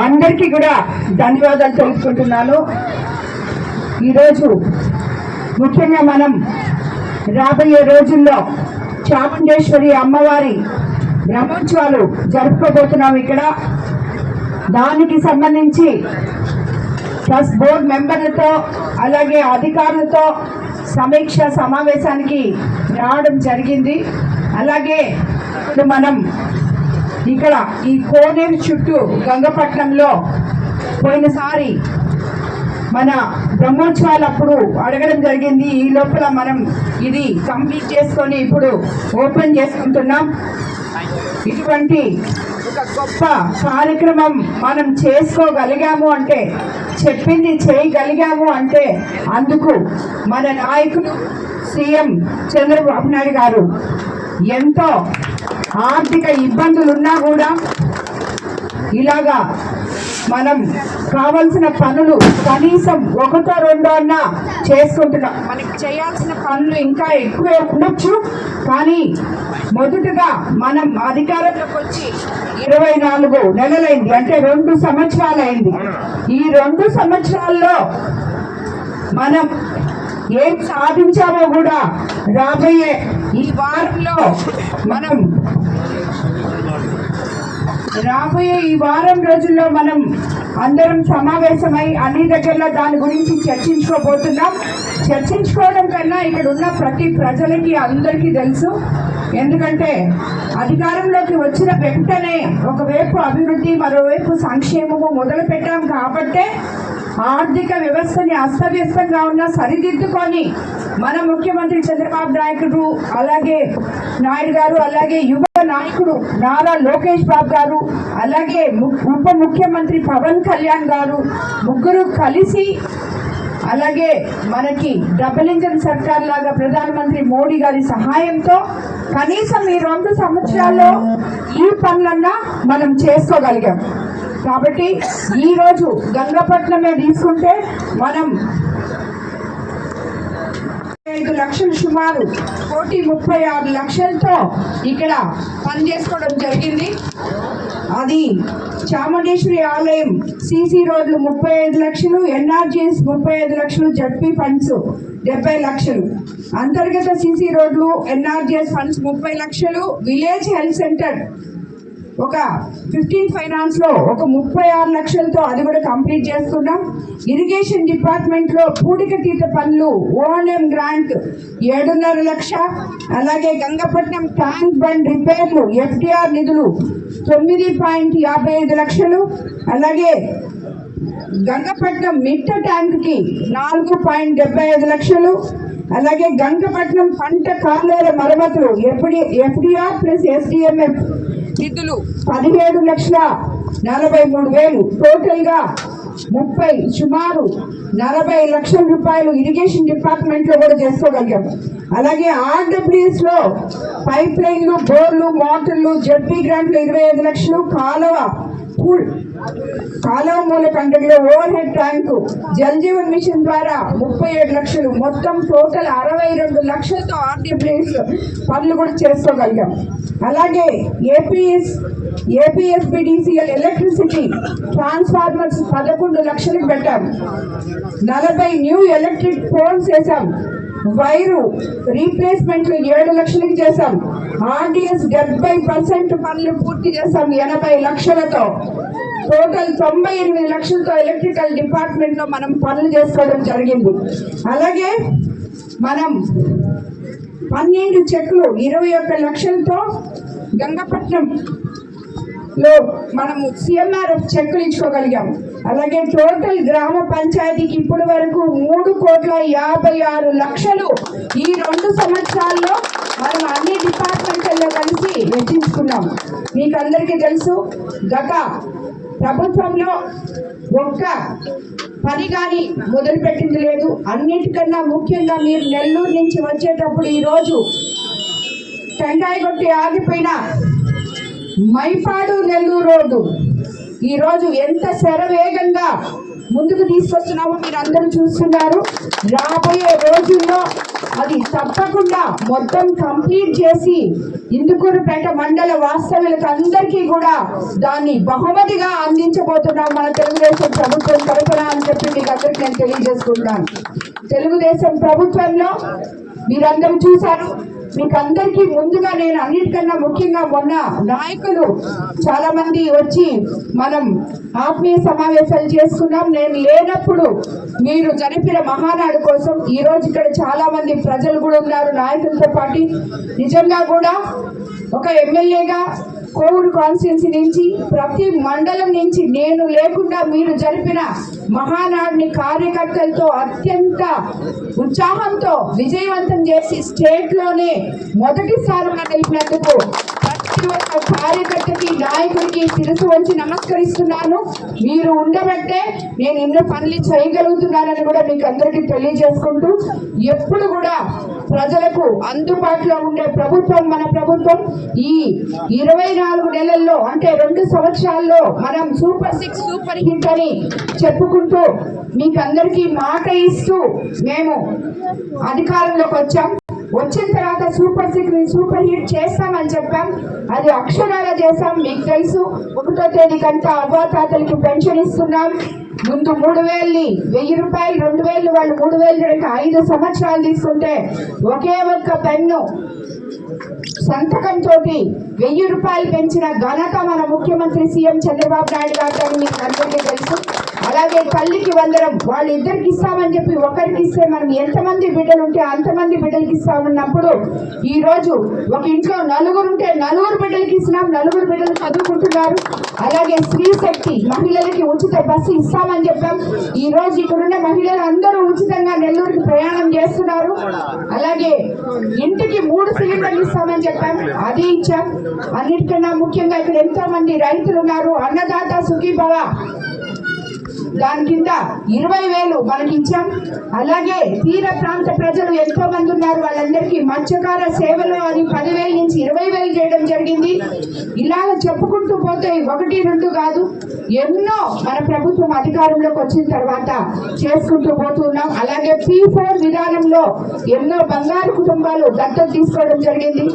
అందరికీ కూడా ధన్యవాదాలు తెలుపుకుంటున్నాను. ఈరోజు ముఖ్యంగా మనం రాబోయే రోజుల్లో చాముండేశ్వరి అమ్మవారి బ్రహ్మోత్సవాలు జరుపుకోబోతున్నాం. ఇక్కడ దానికి సంబంధించి ట్రస్ట్ బోర్డు మెంబర్లతో అలాగే అధికారులతో సమీక్ష సమావేశానికి రావడం జరిగింది. అలాగే ఇప్పుడు మనం ఇక్కడ ఈ కోనేరు చుట్టూ గంగపట్నంలో పోయినసారి మన బ్రహ్మోత్సవాలప్పుడు అడగడం జరిగింది. ఈ లోపల మనం ఇది కంప్లీట్ చేసుకొని ఇప్పుడు ఓపెన్ చేసుకుంటున్నాం. ఇటువంటి ఒక గొప్ప కార్యక్రమం మనం చేసుకోగలిగాము అంటే, చెప్పింది చేయగలిగాము అంటే అందుకు మన నాయకుడు సీఎం చంద్రబాబు నాయుడు గారు ఎంతో ఆర్థిక ఇబ్బందులున్నా కూడా ఇలాగా మనం కావాల్సిన పనులు కనీసం ఒకటో రెండో అన్నా చేసుకుంటున్నాం. మనకి చేయాల్సిన పనులు ఇంకా ఎక్కువే ఉండొచ్చు, కానీ మొదటగా మనం అధికారంలోకి వచ్చి 24 నెలలైంది, అంటే 2 సంవత్సరాలైంది. ఈ 2 సంవత్సరాల్లో మనం ఏం సాధించామో కూడా రాబోయే ఈ వారంలో మనం రాబోయే ఈ వారం రోజుల్లో మనం అందరం సమావేశమై అన్ని దగ్గరలో దాని గురించి చర్చించుకోబోతున్నాం. చర్చించుకోవడం కన్నా ఇక్కడ ఉన్న ప్రతి ప్రజలకి అందరికీ తెలుసు. ఎందుకంటే అధికారంలోకి వచ్చిన వెంటనే ఒకవైపు అభివృద్ధి మరోవైపు సంక్షేమము మొదలు పెట్టాం కాబట్టే ఆర్థిక వ్యవస్థని అస్తవ్యస్తంగా ఉన్న సరిదిద్దుకొని మన ముఖ్యమంత్రి చంద్రబాబు నాయుడు నాయుడు గారు అలాగే యువ నాయకుడు నారా లోకేష్ బాబు గారు అలాగే ఉప ముఖ్యమంత్రి పవన్ కళ్యాణ్ గారు ముగ్గురు కలిసి అలాగే మనకి డబుల్ ఇంజన్ సర్కార్ లాగా ప్రధానమంత్రి మోడీ గారి సహాయంతో కనీసం ఈ 2 సంవత్సరాల్లో ఈ పనులన్నా మనం చేసుకోగలిగాం. కాబట్టి ఈరోజు గంగపట్నమే తీసుకుంటే మనం 5 లక్షలు సుమారు 1,36,00,000తో ఇక్కడ పనిచేసుకోవడం జరిగింది. అది చాముండేశ్వరి ఆలయం సిసి రోడ్లు 35 లక్షలు, ఎన్ఆర్జీఎస్ 35 లక్షలు, జడ్పీ ఫండ్స్ 70 లక్షలు, అంతర్గత సిసి రోడ్లు ఎన్ఆర్జీఎస్ ఫండ్స్ 30 లక్షలు, విలేజ్ హెల్త్ సెంటర్ ఒక 15 ఫైనాన్స్ లో ఒక 36 లక్షలతో అది కూడా కంప్లీట్ చేస్తున్నాం. ఇరిగేషన్ డిపార్ట్మెంట్ లో పూడికతీత పనులు ఓఎన్ఎం గ్రాంట్ 7.5 లక్షలు, అలాగే గంగపట్నం ట్యాంక్ బండ్ రిపేర్లు ఎఫ్డిఆర్ నిధులు 9.55 లక్షలు, అలాగే గంగపట్నం మిట్ట ట్యాంక్ కి 4.75 లక్షలు, అలాగే గంగపట్నం పంట కాలేర మరమ్మతులు ఎఫ్డిఆర్ ప్లస్ ఎస్డిఎంఎఫ్ నిధులు 17,43,000, టోటల్ గా సుమారు 40 లక్షల రూపాయలు ఇరిగేషన్ డిపార్ట్మెంట్ లో కూడా చేసుకోగలిగాం. అలాగే ఆర్డబ్ల్యూఎస్ లో పైప్ లైన్లు, బోర్లు, మోటార్లు, జడ్పీ గ్రాంట్లు 25 లక్షలు, కాలువ కాలువ మూల కండ్రిలో overhead tank, Jal Jeevan mission ద్వారా 37 లక్షలు, మొత్తం టోటల్ 62 లక్షలతో ఆర్డీపీఎస్ పనులు కూడా చేసుకోగలిగాం. అలాగే ఏపీఎస్బిడిసిఎల్ ఎలక్ట్రిసిటీ ట్రాన్స్ఫార్మర్స్ 11 లక్షలకు పెట్టాం. 40 న్యూ ఎలక్ట్రిక్ పోల్స్ వేసాం. వైరు రీప్లేస్మెంట్లు 7 లక్షలకి చేశాం. ఆర్డీఎస్ 70% పనులు పూర్తి చేశాం 80 లక్షలతో. టోటల్ 98 లక్షలతో ఎలక్ట్రికల్ డిపార్ట్మెంట్ లో మనం పనులు చేసుకోవడం జరిగింది. అలాగే మనం 12 చెక్లు 21 లక్షలతో గంగపట్నం లో మనము సిఎంఆర్ఎఫ్ చెక్కులు ఇచ్చుకోగలిగాం. అలాగే టోటల్ గ్రామ పంచాయతీకి ఇప్పటి వరకు 3,56,00,000 ఈ 2 సంవత్సరాల్లో మనం అన్ని డిపార్ట్మెంట్లలో కలిసి వెచ్చించుకున్నాం. మీకు అందరికీ తెలుసు, గత ప్రభుత్వంలో ఒక్క పని కానీ మొదలుపెట్టింది లేదు. అన్నిటికన్నా ముఖ్యంగా మీరు నెల్లూరు నుంచి వచ్చేటప్పుడు ఈరోజు టెంకాయ కొట్టి ఆగిపోయిన మైపాడు నెల్లూరు రోడ్డు ఈరోజు ఎంత శరవేగంగా ముందుకు తీసుకొస్తున్నామో మీరు అందరూ చూస్తున్నారు. రాబోయే రోజుల్లో అది తప్పకుండా మొత్తం కంప్లీట్ చేసి ఇందుకూరుపేట మండల వాస్తవ్యులకు అందరికీ కూడా దాన్ని బహుమతిగా అందించబోతున్నాం మన తెలుగుదేశం ప్రభుత్వం తరఫున అని చెప్పి మీకు అందరికీ నేను తెలియజేసుకుంటున్నాను. తెలుగుదేశం ప్రభుత్వంలో మీరందరూ చూశారు. మీకు అందరికీ ముందుగా నేను అన్నిటికన్నా ముఖ్యంగా మొన్న నాయకులు చాలా మంది వచ్చి మనం ఆత్మీయ సమావేశాలు చేసుకున్నాం. నేను లేనప్పుడు మీరు జరిపిన మహానాడు కోసం ఈ రోజు ఇక్కడ చాలా మంది ప్రజలు కూడా ఉన్నారు నాయకులతో పాటు. నిజంగా కూడా ఒక ఎమ్మెల్యేగా కోవూరు కాన్స్టిట్యున్సీ నుంచి ప్రతి మండలం నుంచి నేను లేకుండా మీరు జరిపిన మహానాడిని కార్యకర్తలతో అత్యంత ఉత్సాహంతో విజయవంతం చేసి స్టేట్ లోనే మొదటి స్థానంలో నిలిపినందుకు ప్రతి ఒక్క కార్యకర్తకి నాయకుడికి శిరసు వంచి నమస్కరిస్తున్నాను. మీరు ఉండబట్టే నేను ఎన్నో పనులు చేయగలుగుతున్నానని కూడా మీకు అందరికీ తెలియజేసుకుంటూ, ఎప్పుడు కూడా ప్రజలకు అందుబాటులో ఉండే ప్రభుత్వం మన ప్రభుత్వం. ఈ 24 నెలల్లో అంటే 2 సంవత్సరాల్లో మనం సూపర్ 6 సూపర్ హిట్ అని చెప్పుకుంటూ మీకు అందరికీ మాట ఇస్తూ మేము అధికారంలోకి వచ్చాం. వచ్చిన తర్వాత సూపర్ 6 సూపర్ హిట్ చేస్తామని చెప్పాం. అది అక్షరాల చేస్తాం. మీకు తెలుసు, 1వ తేదీకంతా అవ్వాతాతలకి పెన్షన్ ఇస్తున్నాం. ముందు 3,000ని 1,000 రూపాయలు, 2,000 వాళ్ళు 3,000 5 సంవత్సరాలు తీసుకుంటే ఒకే ఒక్క పెన్ను సంతకంతో 1,000 రూపాయలు పెంచిన ఘనత మన ముఖ్యమంత్రి సీఎం చంద్రబాబు నాయుడు గారు మీకు అందరికీ తెలుసు. అలాగే తల్లికి వందనం వాళ్ళిద్దరికి ఇస్తామని చెప్పి ఒకరికి ఇస్తే మనం ఎంతమంది బిడ్డలు ఉంటే అంతమంది బిడ్డలకి ఇస్తామన్నప్పుడు ఈ రోజు ఒక ఇంట్లో 4 ఉంటే 4 బిడ్డలకి ఇస్తున్నాం. 4 బిడ్డలు చదువుకుంటున్నారు. అలాగే స్త్రీ శక్తి మహిళలకి ఉచిత బస్సు ఇస్తామని చెప్పాం. ఈ రోజు ఇక్కడున్న మహిళలు అందరూ ఉచితంగా నెల్లూరుకి ప్రయాణం చేస్తున్నారు. అలాగే ఇంటికి 3 సిలిండర్లు ఇస్తామని చెప్పాం, అది ఇచ్చాం. అన్నిటికన్నా ముఖ్యంగా ఇక్కడ ఎంతో మంది రైతులు ఉన్నారు. అన్నదాత సుఖీభవ దాని కింద 20,000 మనకి ఇచ్చాం. అలాగే తీర ప్రాంత ప్రజలు ఎంతో మంది ఉన్నారు, వాళ్ళందరికీ మత్స్యకార సేవలు అని 10,000 నుంచి 20,000 చేయడం జరిగింది. ఇలాగ చెప్పుకుంటూ పోతే 1, 2 కాదు, ఎన్నో మన ప్రభుత్వం అధికారంలోకి వచ్చిన తర్వాత చేసుకుంటూ పోతున్నాం. అలాగే P4 విధానంలో ఎన్నో బంగారు కుటుంబాలు దత్తత తీసుకోవడం జరిగింది.